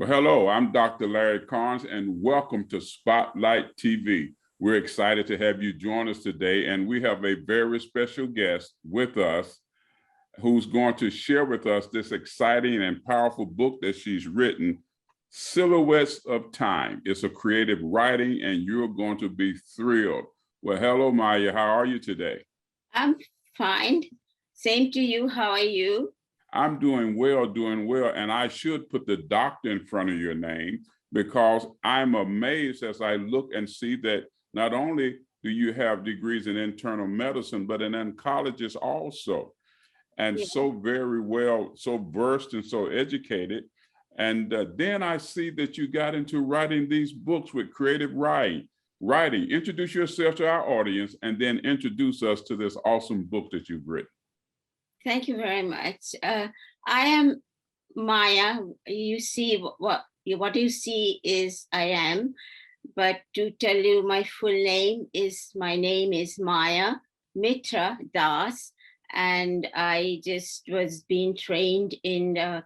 Well, hello, I'm Dr. Larry Carnes, and welcome to Spotlight TV. We're excited to have you join us today, and we have a very special guest with us who's going to share with us this exciting and powerful book that she's written, Silhouettes of Time. It's a creative writing, and you're going to be thrilled. Well, hello, Maya. How are you today? I'm fine. Same to you. How are you? I'm doing well, and I should put the doctor in front of your name because I'm amazed as I look and see that not only do you have degrees in internal medicine, but an oncologist also, and so very well, so versed and so educated. And then I see that you got into writing these books with creative writing. Introduce yourself to our audience and then introduce us to this awesome book that you've written. Thank you very much. I am Maya. You see what you see is I am, but to tell you my full name is Maya Mitra Das, and I just was being trained in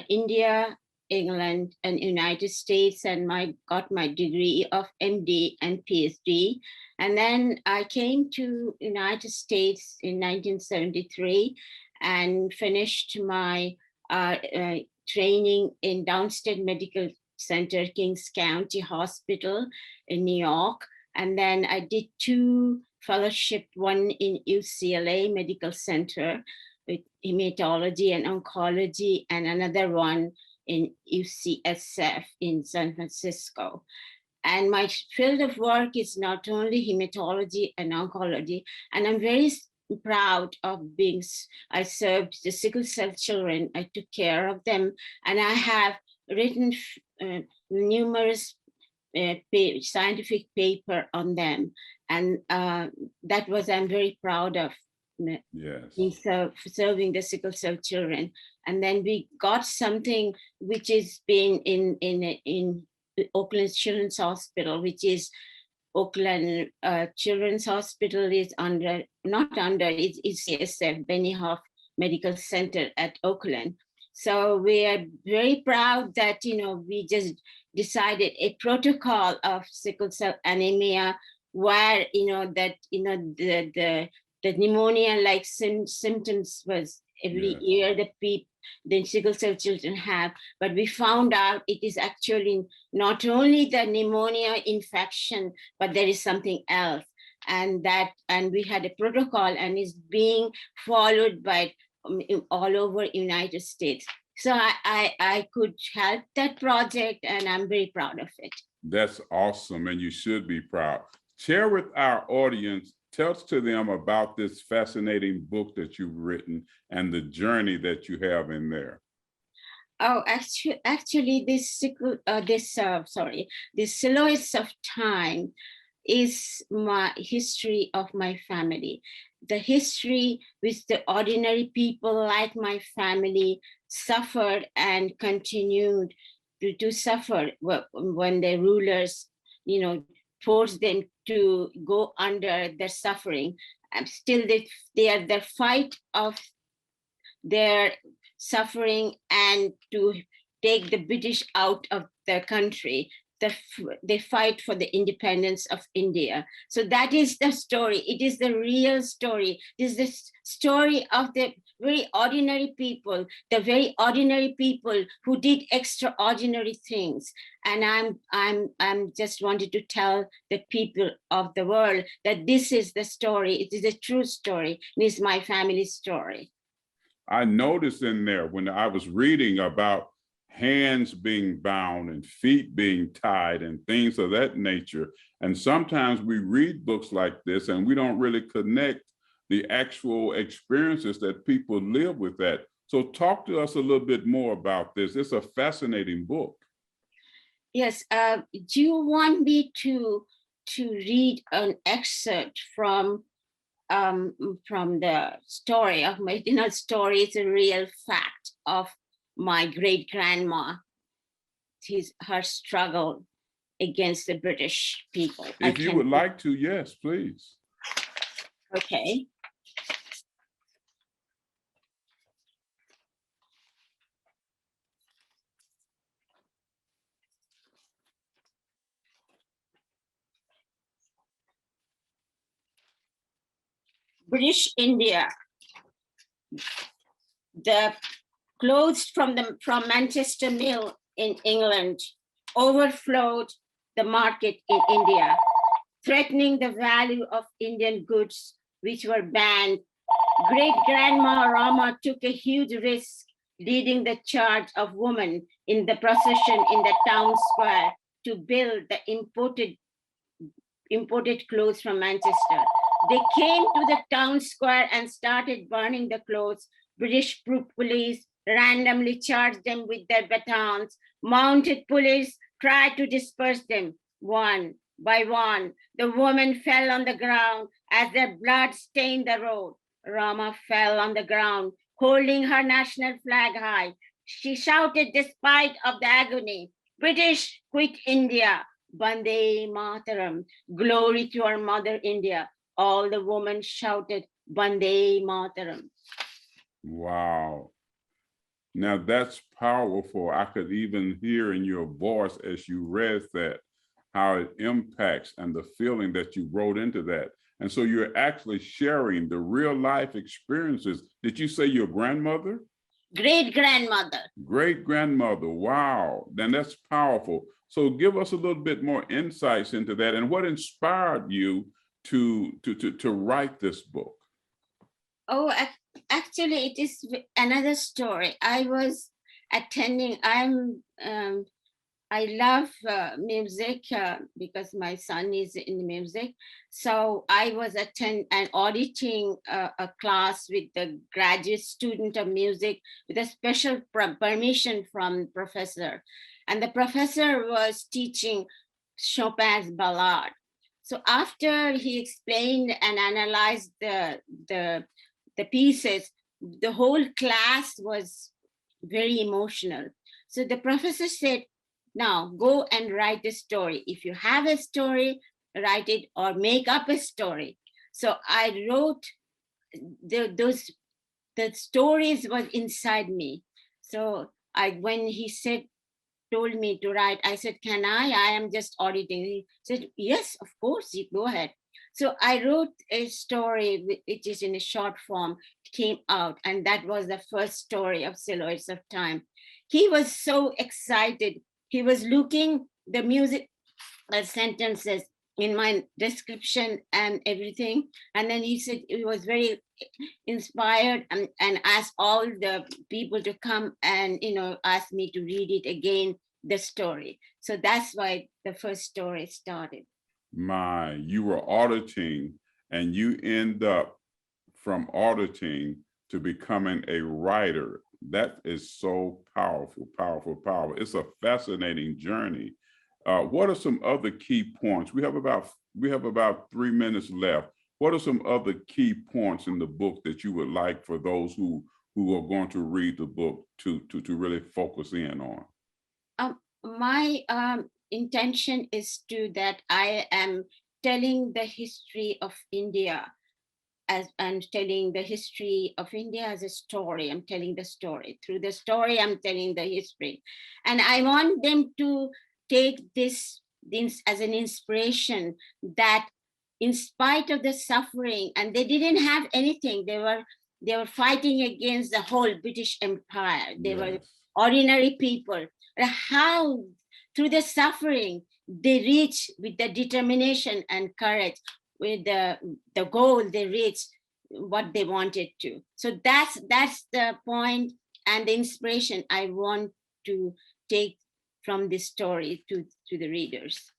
India, England, and United States, and got my degree of MD and PhD. And then I came to United States in 1973 and finished my training in Downstate Medical Center, Kings County Hospital in New York. And then I did 2 fellowships, one in UCLA Medical Center with hematology and oncology, and another one in UCSF in San Francisco. And my field of work is not only hematology and oncology, and I'm very proud of I served the sickle cell children. I took care of them, and I have written numerous scientific paper on them. And I'm very proud of serving the sickle cell children. And then we got something which is been in Oakland Children's Hospital, which is Oakland Children's Hospital is it's UCSF, Benny Hoff Medical Center at Oakland. So we are very proud that, we just decided a protocol of sickle cell anemia where, the pneumonia-like symptoms was every year the sickle cell children have, but we found out it is actually not only the pneumonia infection, but there is something else. And we had a protocol, and is being followed by all over United States. So I could help that project, and I'm very proud of it. That's awesome, and you should be proud. Share with our audience, tell to them about this fascinating book that you've written and the journey that you have in there. Oh, actually, this Silhouettes of Time is my history of my family. The history which the ordinary people like my family suffered and continued to suffer when the rulers, forced them to go under their suffering. And still they are the fight of their suffering and to take the British out of their country. They fight for the independence of India. So that is the story. It is the real story. It is the story of the very ordinary people, who did extraordinary things. And I'm just wanted to tell the people of the world that this is the story. It is a true story. It is my family's story. I noticed in there when I was reading about hands being bound and feet being tied and things of that nature. And sometimes we read books like this and we don't really connect the actual experiences that people live with that. So talk to us a little bit more about this. It's a fascinating book. Yes. Do you want me to read an excerpt from the story of my story? It's a real fact of my great grandma, her struggle against the British people. If you would like to, yes, please. Okay. British India, the clothes from Manchester Mill in England overflowed the market in India, threatening the value of Indian goods, which were banned. Great-grandma Rama took a huge risk, leading the charge of women in the procession in the town square to build the imported clothes from Manchester. They came to the town square and started burning the clothes. British police randomly charged them with their batons. Mounted police tried to disperse them. One by one, the women fell on the ground as their blood stained the road. Rama fell on the ground, holding her national flag high. She shouted despite of the agony, "British, quit India, Bande Mataram, glory to our mother India." All the women shouted, "Bande Mataram." Wow. Now that's powerful. I could even hear in your voice as you read that, how it impacts and the feeling that you wrote into that. And so you're actually sharing the real life experiences. Did you say your grandmother? Great-grandmother. Great-grandmother. Wow. Then that's powerful. So give us a little bit more insights into that and what inspired you to write this book. Oh, actually, it is another story. I was attending, I love music because my son is in music. So I was auditing a class with the graduate student of music with a special permission from professor. And the professor was teaching Chopin's ballad. So after he explained and analyzed the pieces, the whole class was very emotional. So the professor said, "Now go and write a story. If you have a story, write it or make up a story." So I wrote the stories was inside me. So when he told me to write, I said, "Can I? I am just auditing." He said, "Yes, of course, you go ahead." So I wrote a story which is in a short form, came out, and that was the first story of Silhouettes of Time. He was so excited. He was looking the music sentences in my description and everything. And then he said he was very inspired and asked all the people to come and, ask me to read it again, the story. So that's why the first story started. You were auditing and you end up from auditing to becoming a writer. That is so powerful, powerful, powerful. It's a fascinating journey. What are some other key points? We have about 3 minutes left. What are some other key points in the book that you would like for those who are going to read the book to really focus in on? My intention is that I am telling the history of India and telling the history of India as a story. I'm telling the story. Through the story, I'm telling the history. And I want them to take this as an inspiration that in spite of the suffering, and they didn't have anything, they were fighting against the whole British Empire. They were ordinary people. How through the suffering, they reach with the determination and courage, with the goal, they reached what they wanted to. So that's the point and the inspiration I want to take from this story to the readers.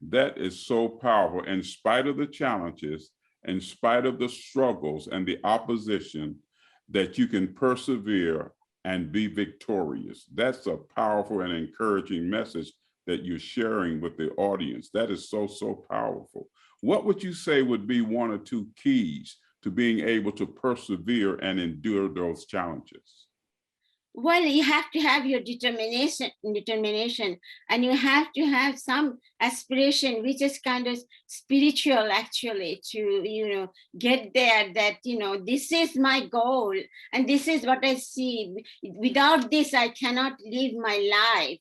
That is so powerful. In spite of the challenges, in spite of the struggles and the opposition, that you can persevere and be victorious. That's a powerful and encouraging message that you're sharing with the audience. That is so, so powerful. What would you say would be one or two keys to being able to persevere and endure those challenges? Well, you have to have your determination, and you have to have some aspiration, which is kind of spiritual, actually, to, get there, that, this is my goal and this is what I see. Without this, I cannot live my life.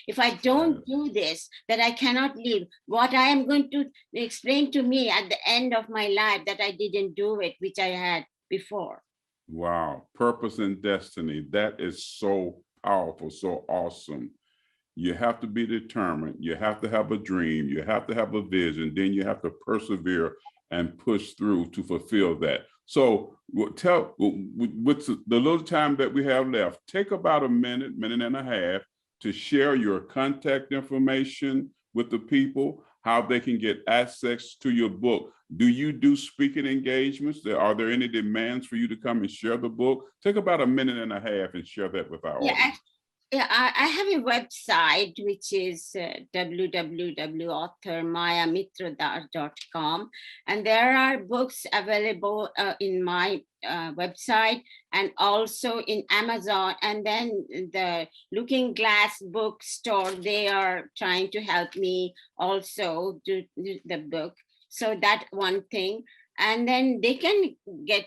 If I don't do this, that I cannot live. What I am going to explain to me at the end of my life, that I didn't do it, which I had before. Wow. Purpose and destiny. That is so powerful, so awesome. You have to be determined. You have to have a dream. You have to have a vision. Then you have to persevere and push through to fulfill that. So with the little time that we have left, take about a minute and a half to share your contact information with the people, how they can get access to your book. Do you do speaking engagements? Are there any demands for you to come and share the book? Take about a minute and a half and share that with our audience. I have a website, which is www.authormayamitra.com, and there are books available in my website and also in Amazon. And then the Looking Glass bookstore, they are trying to help me also do the book. So that one thing. And then they can get,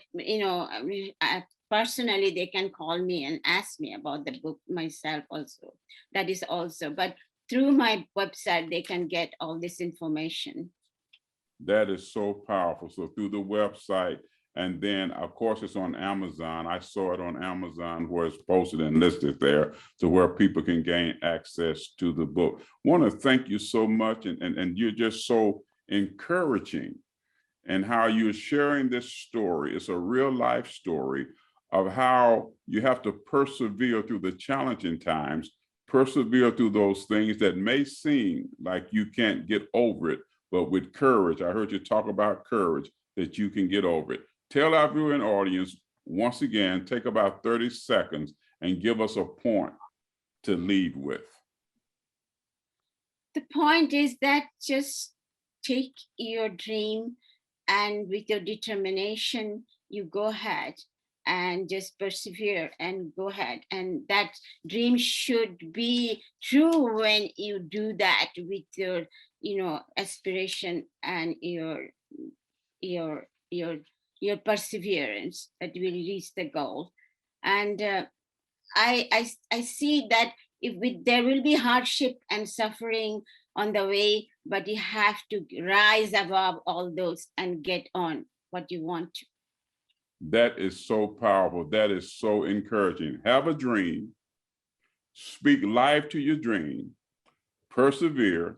personally, they can call me and ask me about the book myself also. That is also, but through my website, they can get all this information. That is so powerful. So through the website, and then of course it's on Amazon. I saw it on Amazon where it's posted and listed there, to where people can gain access to the book. I want to thank you so much, and you're just so encouraging in how you're sharing this story. It's a real life story of how you have to persevere through the challenging times, persevere through those things that may seem like you can't get over it, but with courage. I heard you talk about courage, that you can get over it. Tell our viewing audience, once again, take about 30 seconds and give us a point to lead with. The point is that just take your dream, and with your determination, you go ahead and just persevere and go ahead. And that dream should be true when you do that with your, aspiration and your perseverance, that will reach the goal. And I see that there will be hardship and suffering on the way, but you have to rise above all those and get on what you want to. That is so powerful. That is so encouraging. Have a dream, speak life to your dream, persevere,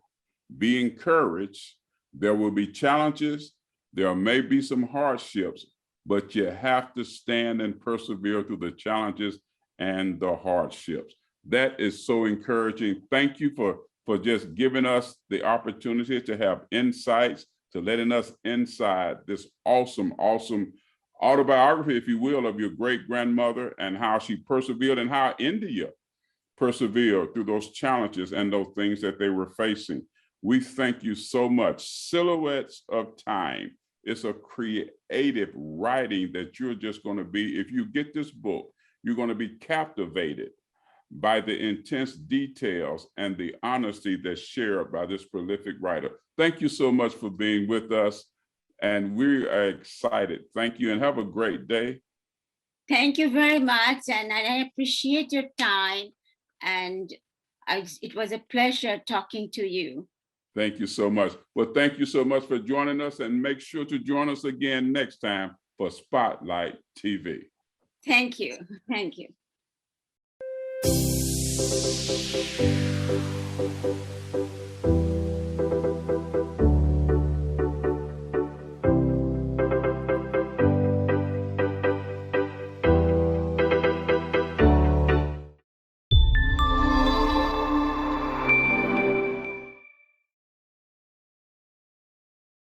be encouraged. There will be challenges. There may be some hardships, but you have to stand and persevere through the challenges and the hardships. That is so encouraging. Thank you for just giving us the opportunity to have insights, to letting us inside this awesome autobiography, if you will, of your great-grandmother, and how she persevered, and how India persevered through those challenges and those things that they were facing. We thank you so much. Silhouettes of Time. It's a creative writing that you're just going to be, if you get this book, you're going to be captivated by the intense details and the honesty that's shared by this prolific writer. Thank you so much for being with us, and we are excited. Thank you, and have a great day. Thank you very much, and I appreciate your time, and it was a pleasure talking to you. Thank you so much. Well, thank you so much for joining us, and make sure to join us again next time for Spotlight TV. Thank you. Thank you.